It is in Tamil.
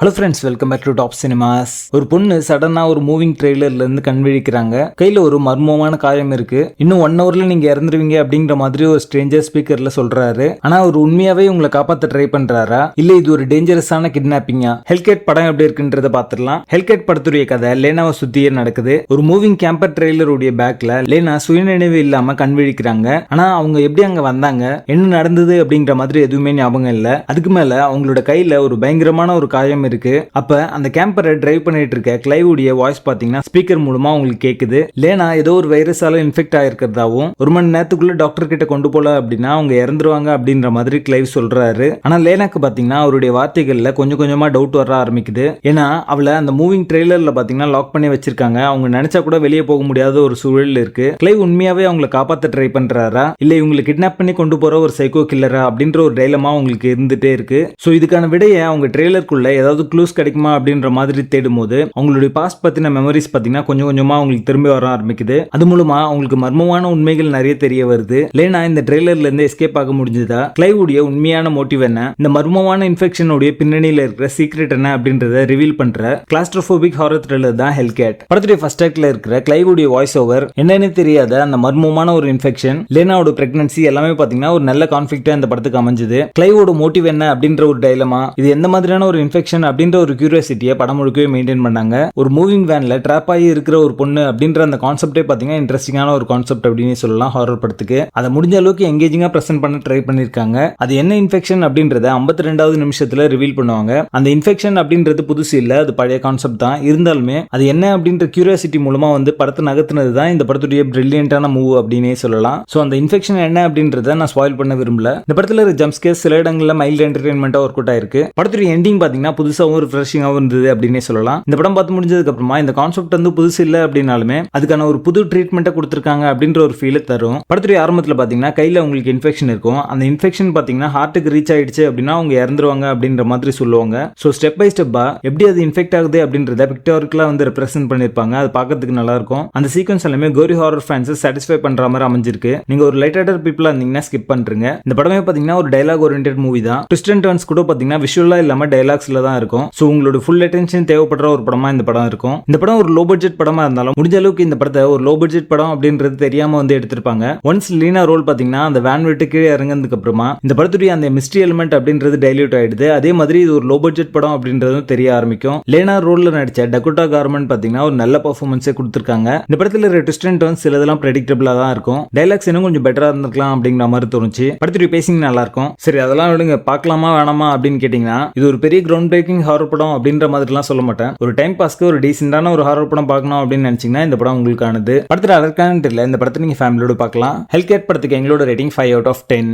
Hello friends, welcome back to top cinemas. ஒரு பொண்ணு சடனா ஒரு மூவிங் ட்ரெய்லர்ல இருந்து கண்விழிக்கிறாங்க. கையில ஒரு மர்மமான காயம் இருக்கு. இன்னும் 1 ஹவர்ல நீங்க இறந்துருவீங்க அப்படிங்கிற மாதிரி ஒரு ஸ்ட்ரேஞ்சர் ஸ்பீக்கர்ல சொல்றாரு. ஆனா அவர் உண்மையாவே உங்களை காப்பாத்த ட்ரை பண்றாரா, இல்ல இது ஒரு டேஞ்சரஸான கிட்னாப்பிங்கா? ஹெல்கேட் படம் எப்படி இருக்குன்றத பாத்துடலாம். ஹெல்கேட் படத்துடைய கதை லேனாவை சுத்தியே நடக்குது. ஒரு மூவிங் கேம்பர் ட்ரெய்லருடைய பேக்ல லேனா சுயநினைவு இல்லாம கண்விழிக்கிறாங்க. ஆனா அவங்க எப்படி அங்க வந்தாங்க, என்ன நடந்தது அப்படிங்கிற மாதிரி எதுவுமே ஞாபகம் இல்ல. அதுக்கு மேல அவங்களோட கையில ஒரு பயங்கரமான ஒரு காயம் இருக்கு. அப்ப அந்த கேம்பரை டிரைவ் பண்ணிட்டு இருக்க கிளைவுடைய வாய்ஸ் பாத்தீங்கன்னா ஸ்பீக்கர் மூலமா உங்களுக்கு கேக்குது. லேனா ஏதோ ஒரு வைரஸால இன்ஃபெக்ட் ஆயிருக்கிறதாவும் 1 மணி நேரத்துக்குள்ள டாக்டர் கிட்ட கொண்டு போல அப்படின்னா அவங்க இறந்துருவாங்க அப்படின்ற மாதிரி கிளைவ் சொல்றாரு. ஆனா லேனாக்கு பாத்தீங்கன்னா அவருடைய வார்த்தைகள்ல கொஞ்சம் கொஞ்சமா டவுட் வர ஆரம்பிக்குது. ஏன்னா அவளை அந்த மூவிங் ட்ரெய்லர்ல பாத்தீங்கன்னா லாக் பண்ணி வச்சிருக்காங்க. அவங்க நினைச்சா கூட வெளியே போக முடியாத ஒரு சூழல் இருக்கு. கிளைவ் உண்மையாவே அவங்களை காப்பாத்த ட்ரை பண்றாரா, இல்ல இவங்களை கிட்னாப் பண்ணி கொண்டு போற ஒரு சைக்கோ கில்லரா அப்படின்ற ஒரு டைலமா உங்களுக்கு இருந்துட்டே இருக்கு. சோ இதுக்கான விடையை அவங்க ட்ரெய்லருக்குள்ள ஏதாவது க்ளூஸ் கிடைக்குமா அப்படின்ற மாதிரி தேடும் போது அவங்களுடைய பாஸ்ட் பத்தின மெமரிஸ் பாத்தீங்கன்னா கொஞ்சம் கொஞ்சமா அவங்களுக்கு திரும்பி வர ஆரம்பிக்குது. அது மூலமா அவங்களுக்கு மர்மமான உண்மைகள் நிறைய தெரிய வருது. லேனா இந்த ட்ரெய்லர்ல இருந்து எஸ்கேப் ஆக முடிஞ்சதா, கிளைவுடைய உண்மையான மோட்டிவ் என்ன, இந்த மர்மமான இன்ஃபெக்ஷனுடைய பின்னணியில இருக்கிற சீக்ரெட் என்ன அப்படின்றத ரிவீல் பண்ற கிளாஸ்ட்ரோபோபிக் ஹாரர் த்ரில்லர் தான் ஹெல்கேட். படத்துடைய ஃபர்ஸ்ட் ஆக்ட்ல இருக்கிற கிளைவுடைய வாய்ஸ் ஓவர் என்னன்னு தெரியாத அந்த மர்மமான ஒரு இன்ஃபெக்ஷன், லேனாவோட பிரெக்னன்சி எல்லாமே பாத்தீங்கன்னா ஒரு நல்ல கான்ஃபிளிக்டா இந்த படத்துக்கு அமைஞ்சது. கிளைவோட மோட்டிவ் என்ன அப்படின்ற ஒரு டைலமா, இது எந்த மாதிரியான ஒரு இன்ஃபெக்ஷன் அப்படின்ற ஒரு கியூரியாசிட்டியை படம் முழுக்கவே மெயின்டைன் பண்ணாங்க. ஒரு மூவிங் வேன்ல ட்ராப் ஆகி இருக்கிற ஒரு பொண்ணு அப்படின்ற அந்த கான்செப்டே பாத்தீங்கன்னா இன்ட்ரெஸ்டிங்கான ஒரு கான்செப்ட் அப்படின்னு சொல்லலாம் ஹாரர் படத்துக்கு. அதை முடிஞ்ச அளவுக்கு எங்கேஜிங்கா பிரசன்ட் பண்ண ட்ரை பண்ணிருக்காங்க. அது என்ன இன்ஃபெக்ஷன் அப்படின்றத 52வது நிமிஷத்துல ரிவீல் பண்ணுவாங்க. அந்த இன்ஃபெக்ஷன் அப்படின்றது புதுசு இல்ல, அது பழைய கான்செப்ட் தான். இருந்தாலுமே அது என்ன அப்படின்ற கியூரியாசிட்டி மூலமா படத்தை நகர்த்தினது தான் இந்த படத்துடைய பிரில்லியன்டான மூவ் அப்படின்னே சொல்லலாம். சோ அந்த இன்ஃபெக்ஷன் என்ன அப்படின்றத நான் ஸ்பாயில் பண்ண விரும்பல. இந்த படத்துல ஒரு ஜம்ப் ஸ்கேர் சில இடங்கள்ல மைல்ட் என்டர்டெயின்மெண்டா ஒர்க் அவுட் ஆயிருக்கு. படத்துடைய எண்டிங் பாத்தீங்கன்னா புதுசாவும் ரிஃப்ரெஷிங்காவும் இருந்தது அப்படின்னே சொல்லலாம். இந்த படம் பார்த்து முடிஞ்சதுக்கு அப்புறமா இந்த கான்செப்ட் புதுசு இல்ல அப்படின்னாலுமே அதுக்கான ஒரு புது ட்ரீட்மெண்ட்டை கொடுத்திருக்காங்க அப்படின்ற ஒரு ஃபீல் தரும். படத்துடைய ஆரம்பத்தில் பாத்தீங்கன்னா கையில உங்களுக்கு இன்ஃபெக்ஷன் இருக்கும். அந்த இன்ஃபெக்ஷன் பாத்தீங்கன்னா ஹார்ட்டுக்கு ரீச் ஆயிடுச்சு அப்படின்னா அவங்க இறந்துருவாங்க அப்படின்ற மாதிரி சொல்லுவாங்க. சோ ஸ்டெப் பை ஸ்டெப்பா எப்படி அது இன்ஃபெக்ட் ஆகுது அப்படின்றத பிக்டோரிக்கலா ரெப்ரசென்ட் பண்ணிருப்பாங்க. அது பார்க்கிறதுக்கு நல்லா இருக்கும். அந்த சீக்வன்ஸ் எல்லாமே கோரி ஹாரர் ஃபேன்ஸ் சாட்டிஸ்ஃபை பண்ற மாதிரி அமைஞ்சிருக்கு. நீங்க ஒரு லைட் ஹார்ட்டட் பீப்பிளா இருந்தீங்கன்னா ஸ்கிப் பண்றீங்க. இந்த படமே பாத்தீங்கன்னா ஒரு டயலாக் ஓரியன்டட் மூவி தான். ட்விஸ்ட் அண்ட் டர்ன்ஸ் கூட பாத்தீங்கன்னா விஷுவலா இல்லாம டயலாக்ஸ்ல தான் இருக்கும். சோ உங்களோட ஃபுல் அட்டென்ஷன் தேவைப்படுற ஒரு படமா இந்த படம் இருக்கும். இந்த படம் ஒரு லோ பட்ஜெட் படமா இருந்தாலும் முடிஞ்ச அளவுக்கு இந்த படத்தை ஒரு லோ பட்ஜெட் படம் அப்படின்றது தெரியாம எடுத்திருப்பாங்க. ஒன்ஸ் லீனா ரோல் பாத்தீங்கன்னா அந்த வேன் விட்டு கீழே இறங்கினதுக்கு அப்புறமா இந்த படத்துடைய அந்த மிஸ்ட்ரி எலிமெண்ட் அப்படின்றது டைல்யூட் ஆயிடுது. அதே மாதிரி இது ஒரு லோ பட்ஜெட் படம் அப்படின்றதும் தெரிய ஆரம்பிக்கும். லேனா ரோல்ல நடிச்ச டகோட்டா கார்மெண்ட் பாத்தீங்கன்னா ஒரு நல்ல பெர்ஃபார்மன்ஸே கொடுத்திருக்காங்க. இந்த படத்துல ட்விஸ்ட் அண்ட் டர்ன்ஸ் சிலதெல்லாம் பிரெடிக்டபிளா தான் இருக்கும். டைலாக்ஸ் இன்னும் கொஞ்சம் பெட்டரா இருந்திருக்கலாம் அப்படிங்கிற மாதிரி தோணுச்சு. படத்துடைய பேசிங் நல்லா இருக்கும். சரி, அதெல்லாம் விடுங்க, பார்க்கலாமா வேணாமா அப்படின்னு கேட்டீங்கன்னா இது ஒரு பெரிய கிரவுண்ட் பிரேக்கிங் ஹாரர் படம் அப்படின்ற மாதிரிலாம் சொல்ல மாட்டேன். ஒரு டைம் பாஸ்க்கு ஒரு டீசென்டான ஒரு ஹாரர் படம் பார்க்கணும் அப்படின்னு நினைச்சீங்கன்னா இந்த படம் உங்களுக்கானது. படத்துல அதற்கான இல்ல, இந்த படத்தை நீங்க ஃபேமிலியோட பார்க்கலாம். ஹெல்கேட் படத்துக்கு எங்களோட ரேட்டிங் 5 out of 10.